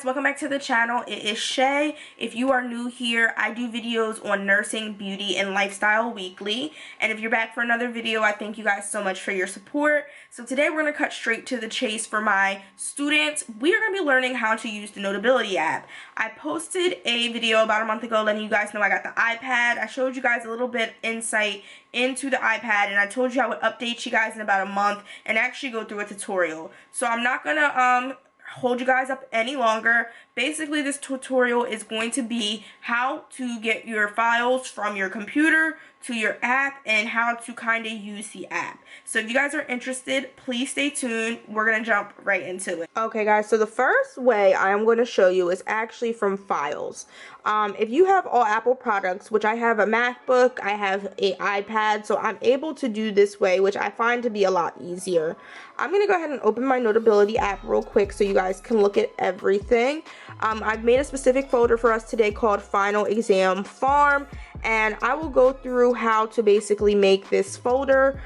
guys, welcome back to the channel. It is Shai. If you are new here, I do videos on nursing, beauty, and lifestyle weekly. And if you're back for another video, I thank you guys so much for your support. So today we're going to cut straight to the chase for my students. We are going to be learning how to use the Notability app. I posted a video about a month ago letting you guys know I got the iPad. I showed you guys a little bit insight into the iPad, and I told you I would update you guys in about a month and actually go through a tutorial. So I'm not going to hold you guys up any longer. Basically, this tutorial is going to be how to get your files from your computer to your app and how to kind of use the app. So if you guys are interested, please stay tuned. We're going to jump right into it. Okay guys, so the first way I'm going to show you is actually from files. If you have all Apple products, which I have a MacBook, I have an iPad, so I'm able to do this way, which I find to be a lot easier. I'm going to go ahead and open my Notability app real quick so you guys can look at everything. I've made a specific folder for us today called Final Exam Farm, and I will go through how to basically make this folder.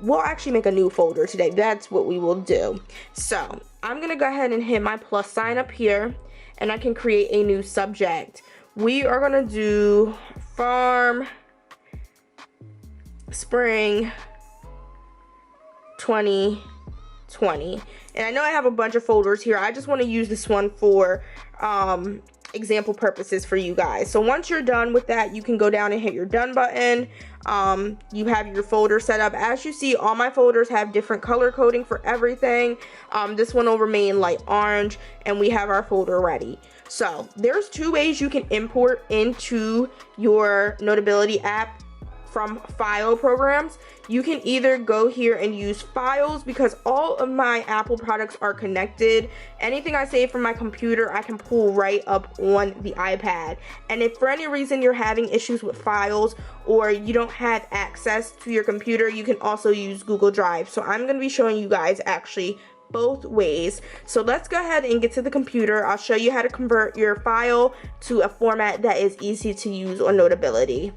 We'll actually make a new folder today. That's what we will do. So I'm going to go ahead and hit my plus sign up here, and I can create a new subject. We are going to do Farm Spring 2020. And I know I have a bunch of folders here. I just want to use this one for example purposes for you guys. So once you're done with that, you can go down and hit your done button. You have your folder set up. As you see, all my folders have different color coding for everything. This one will remain light orange, and we have our folder ready. So there's two ways you can import into your Notability app from file programs. You can either go here and use files, because all of my Apple products are connected. Anything I save from my computer, I can pull right up on the iPad. And if for any reason you're having issues with files or you don't have access to your computer, you can also use Google Drive. So I'm going to be showing you guys actually both ways. So let's go ahead and get to the computer. I'll show you how to convert your file to a format that is easy to use on Notability.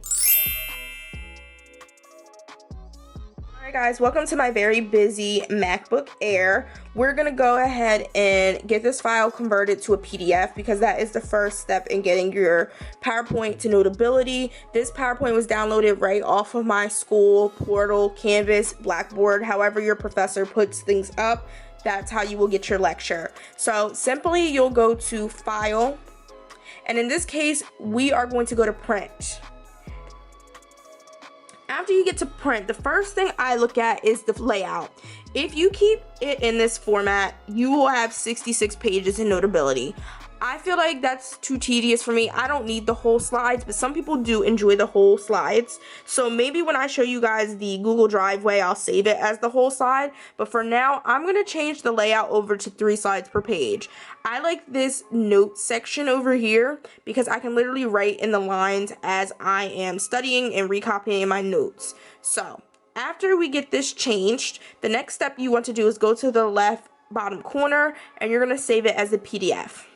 Guys, welcome to my very busy MacBook Air. We're gonna go ahead and get this file converted to a PDF, because that is the first step in getting your PowerPoint to Notability. This PowerPoint was downloaded right off of my school portal, Canvas, Blackboard, however your professor puts things up. That's how you will get your lecture. So simply you'll go to File, and in this case we are going to go to Print. After you get to print, the first thing I look at is the layout. If you keep it in this format, you will have 66 pages in Notability. I feel like that's too tedious for me. I don't need the whole slides, but some people do enjoy the whole slides. So maybe when I show you guys the Google Drive way, I'll save it as the whole slide. But for now, I'm going to change the layout over to 3 slides per page. I like this notes section over here because I can literally write in the lines as I am studying and recopying my notes. So after we get this changed, the next step you want to do is go to the left bottom corner, and you're going to save it as a PDF.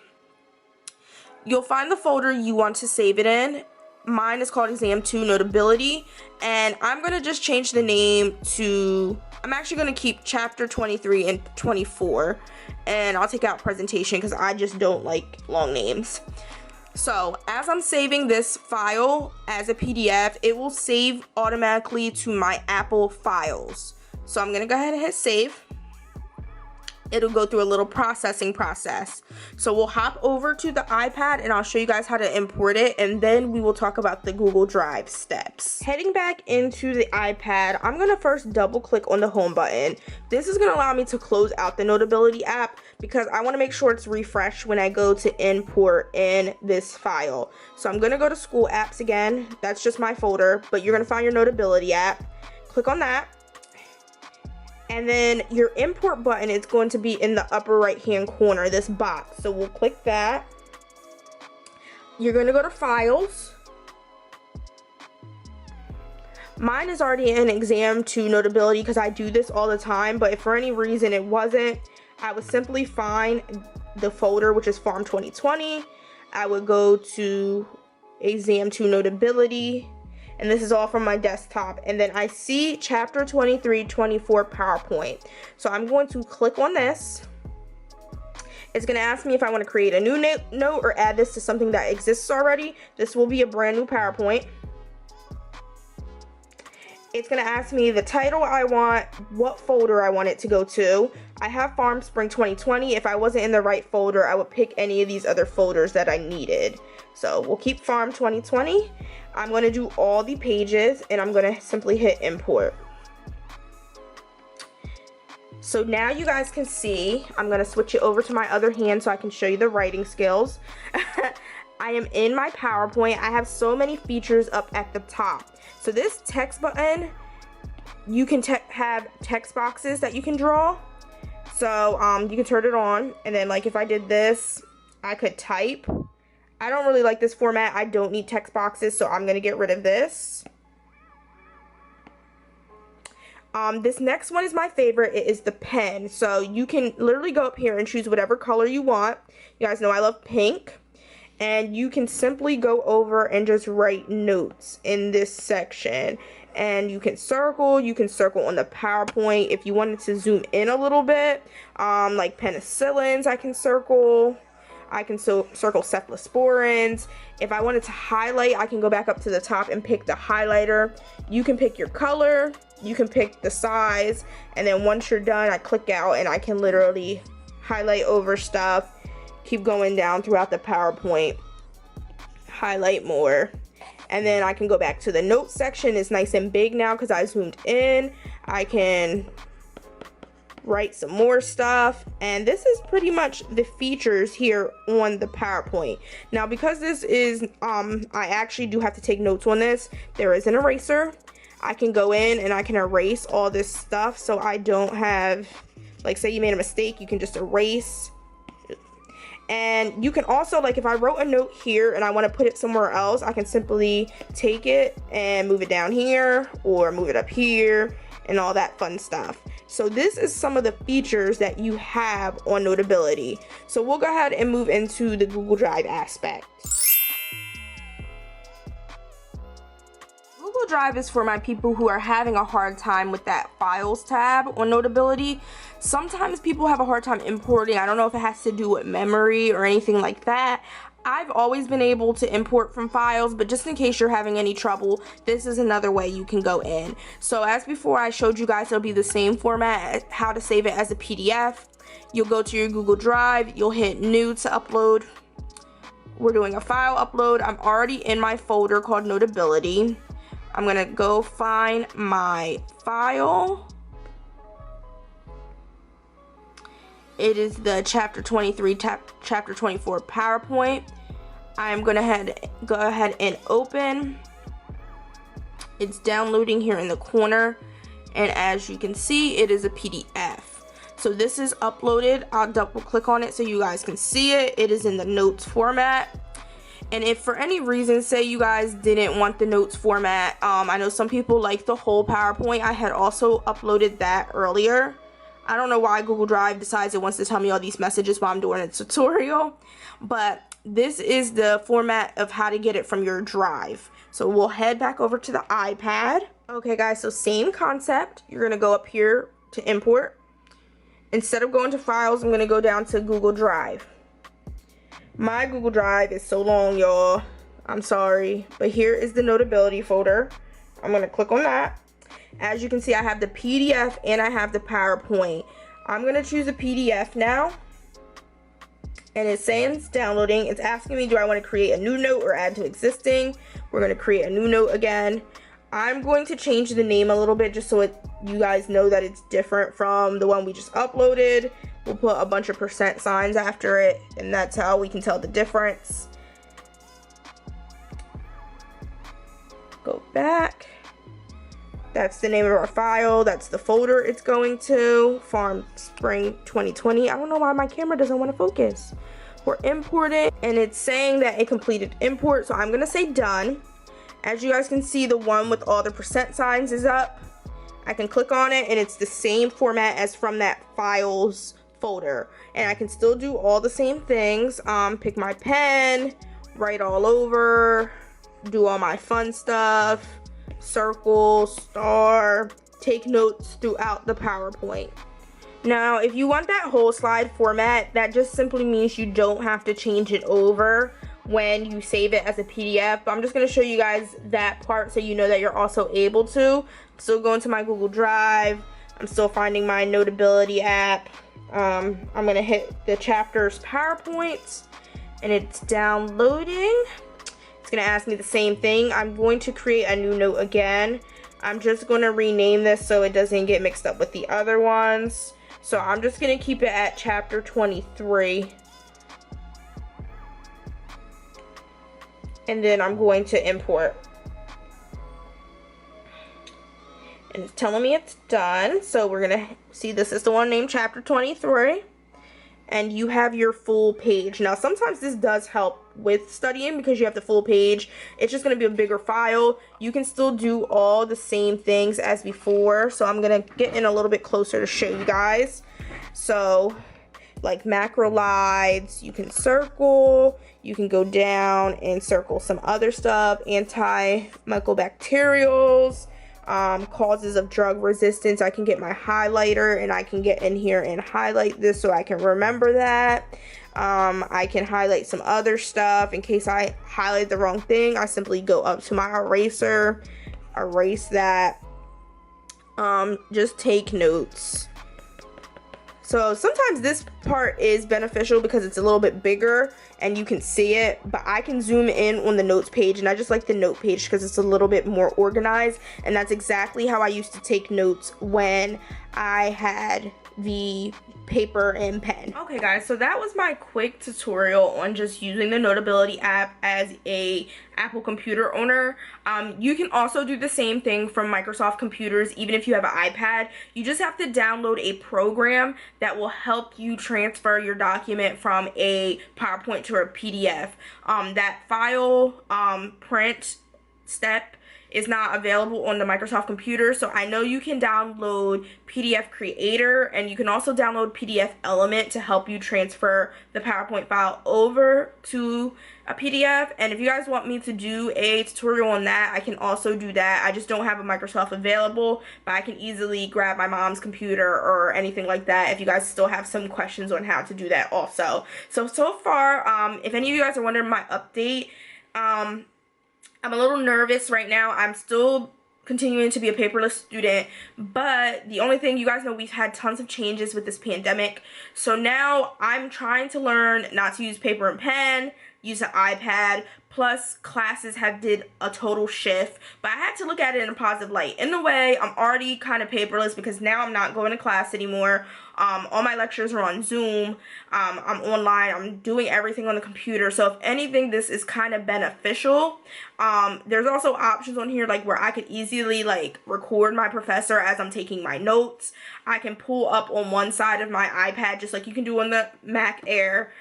You'll find the folder you want to save it in. Mine is called Exam 2 Notability, and I'm going to just change the name to, I'm actually going to keep chapter 23 and 24, and I'll take out presentation because I just don't like long names. So as I'm saving this file as a PDF, it will save automatically to my Apple files. So I'm going to go ahead and hit save. It'll go through a little processing process. So we'll hop over to the iPad, and I'll show you guys how to import it, and then we will talk about the Google Drive steps. Heading back into the iPad, I'm gonna first double click on the home button. This is gonna allow me to close out the Notability app, because I wanna make sure it's refreshed when I go to import in this file. So I'm gonna go to school apps again. That's just my folder, but you're gonna find your Notability app. Click on that. And then your import button is going to be in the upper right hand corner, this box. So we'll click that. You're going to go to Files. Mine is already in Exam 2 Notability because I do this all the time, but if for any reason it wasn't, I would simply find the folder, which is Farm 2020. I would go to Exam 2 Notability, and this is all from my desktop, and then I see chapter 23, 24 PowerPoint. So I'm going to click on this, It's going to ask me if I want to create a new note or add this to something that exists already. This will be a brand new PowerPoint. It's going to ask me the title I want, what folder I want it to go to. I have Farm Spring 2020. If I wasn't in the right folder, I would pick any of these other folders that I needed. So we'll keep Farm 2020. I'm going to do all the pages and I'm going to simply hit import. So now you guys can see, I'm going to switch it over to my other hand so I can show you the writing skills. I am in my PowerPoint. I have so many features up at the top. So this text button, you can have text boxes that you can draw. So you can turn it on, and then like if I did this, I could type. I don't really like this format. I don't need text boxes, so I'm going to get rid of this. This next one is my favorite. It is the pen. So you can literally go up here and choose whatever color you want. You guys know I love pink. And you can simply go over and just write notes in this section. And you can circle on the PowerPoint. If you wanted to zoom in a little bit, like penicillins, I can circle. I can circle cephalosporins. If I wanted to highlight, I can go back up to the top and pick the highlighter. You can pick your color, you can pick the size, and then once you're done, I click out and I can literally highlight over stuff. Keep going down throughout the PowerPoint, highlight more, and then I can go back to the notes section. It's nice and big now because I zoomed in. I can write some more stuff, and this is pretty much the features here on the PowerPoint. Now because this is I actually do have to take notes on this, there is an eraser. I can go in and I can erase all this stuff so I don't have, like say you made a mistake, you can just erase. And you can also, like if I wrote a note here and I want to put it somewhere else, I can simply take it and move it down here or move it up here and all that fun stuff. So this is some of the features that you have on Notability. So we'll go ahead and move into the Google Drive aspect. Google Drive is for my people who are having a hard time with that Files tab on Notability. Sometimes people have a hard time importing. I don't know if it has to do with memory or anything like that. I've always been able to import from files, but just in case you're having any trouble, this is another way you can go in. So as before, I showed you guys it'll be the same format, how to save it as a PDF. You'll go to your Google Drive, you'll hit new to upload. We're doing a file upload. I'm already in my folder called Notability. I'm gonna go find my file. It is the chapter 23, chapter 24 PowerPoint. I'm gonna go ahead and open. It's downloading here in the corner, and as you can see, it is a PDF. So this is uploaded. I'll double click on it so you guys can see it. It is in the notes format. And if for any reason, say you guys didn't want the notes format, I know some people like the whole PowerPoint. I had also uploaded that earlier. I don't know why Google Drive decides it wants to tell me all these messages while I'm doing a tutorial, but this is the format of how to get it from your drive. So we'll head back over to the iPad. Okay guys, so same concept. You're gonna go up here to import. Instead of going to files, I'm gonna go down to Google Drive. My Google Drive is so long, y'all. I'm sorry, but here is the Notability folder. I'm gonna click on that. As you can see, I have the PDF and I have the PowerPoint. I'm gonna choose a PDF now. And it's saying it's downloading. It's asking me, do I want to create a new note or add to existing? We're gonna create a new note again. I'm going to change the name a little bit just so you guys know that it's different from the one we just uploaded. We'll put a bunch of percent signs after it, and that's how we can tell the difference. Go back. That's the name of our file. That's the folder it's going to. Farm Spring 2020. I don't know why my camera doesn't want to focus. We're importing, and it's saying that it completed import, so I'm going to say done. As you guys can see, the one with all the percent signs is up. I can click on it, and it's the same format as from that files folder. And I can still do all the same things. Pick my pen, write all over, do all my fun stuff. Circle, star, take notes throughout the PowerPoint. Now, if you want that whole slide format, that just simply means you don't have to change it over when you save it as a PDF. But I'm just going to show you guys that part so you know that you're also able to. I'm still going to my Google Drive. I'm still finding my Notability app. I'm going to hit the chapters PowerPoint, and it's downloading. It's going to ask me the same thing. I'm going to create a new note again. I'm just going to rename this so it doesn't get mixed up with the other ones. So I'm just going to keep it at chapter 23. And then I'm going to import. And it's telling me it's done. So we're going to see this is the one named chapter 23. And you have your full page. Now sometimes this does help with studying because you have the full page. It's just going to be a bigger file. You can still do all the same things as before. So I'm going to get in a little bit closer to show you guys. So like macrolides, you can circle. You can go down and circle some other stuff. Antimicrobials. Causes of drug resistance. I can get my highlighter and I can get in here and highlight this so I can remember that. I can highlight some other stuff in case I highlight the wrong thing. I simply go up to my eraser, erase that. Just take notes. So sometimes this part is beneficial because it's a little bit bigger and you can see it, but I can zoom in on the notes page, and I just like the note page because it's a little bit more organized, and that's exactly how I used to take notes when I had the paper and pen. Okay guys, so that was my quick tutorial on just using the Notability app as a Apple computer owner. You can also do the same thing from Microsoft computers, even if you have an iPad. You just have to download a program that will help you transfer your document from a PowerPoint to a PDF. That file print step is not available on the Microsoft computer, so I know you can download PDF Creator, and you can also download PDF Element to help you transfer the PowerPoint file over to a PDF. And if you guys want me to do a tutorial on that, I can also do that. I just don't have a Microsoft available, but I can easily grab my mom's computer or anything like that if you guys still have some questions on how to do that also. So far, if any of you guys are wondering my update, I'm a little nervous right now. I'm still continuing to be a paperless student, but the only thing, you guys know we've had tons of changes with this pandemic. So now I'm trying to learn not to use paper and pen, use an iPad, plus classes have did a total shift, but I had to look at it in a positive light. In a way, I'm already kind of paperless because now I'm not going to class anymore. All my lectures are on Zoom. I'm online. I'm doing everything on the computer. So if anything, this is kind of beneficial. There's also options on here like where I could easily like record my professor as I'm taking my notes. I can pull up on one side of my iPad just like you can do on the Mac Air.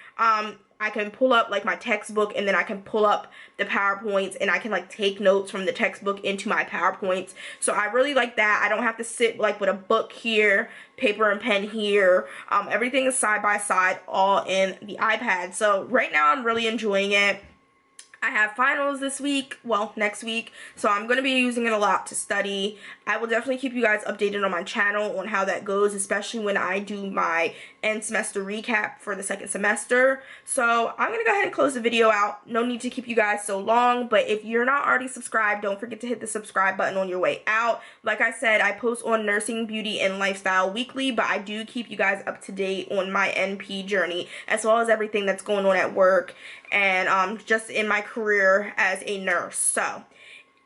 I can pull up like my textbook, and then I can pull up the PowerPoints, and I can like take notes from the textbook into my PowerPoints. So I really like that. I don't have to sit like with a book here, paper and pen here. Everything is side by side, all in the iPad. So right now I'm really enjoying it. I have finals this week, well, next week, so I'm going to be using it a lot to study. I will definitely keep you guys updated on my channel on how that goes, especially when I do my end semester recap for the second semester. So I'm going to go ahead and close the video out. No need to keep you guys so long, but if you're not already subscribed, don't forget to hit the subscribe button on your way out. Like I said, I post on nursing, beauty, and lifestyle weekly, but I do keep you guys up to date on my NP journey, as well as everything that's going on at work and just in my career as a nurse. So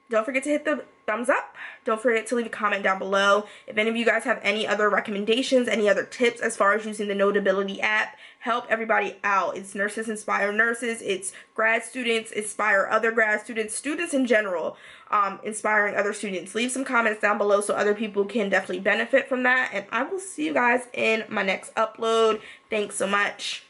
don't forget to hit the thumbs up. Don't forget to leave a comment down below. If any of you guys have any other recommendations, any other tips as far as using the Notability app, help everybody out. It's Nurses Inspire Nurses. It's grad students inspire other grad students, students in general, inspiring other students. Leave some comments down below so other people can definitely benefit from that. And I will see you guys in my next upload. Thanks so much.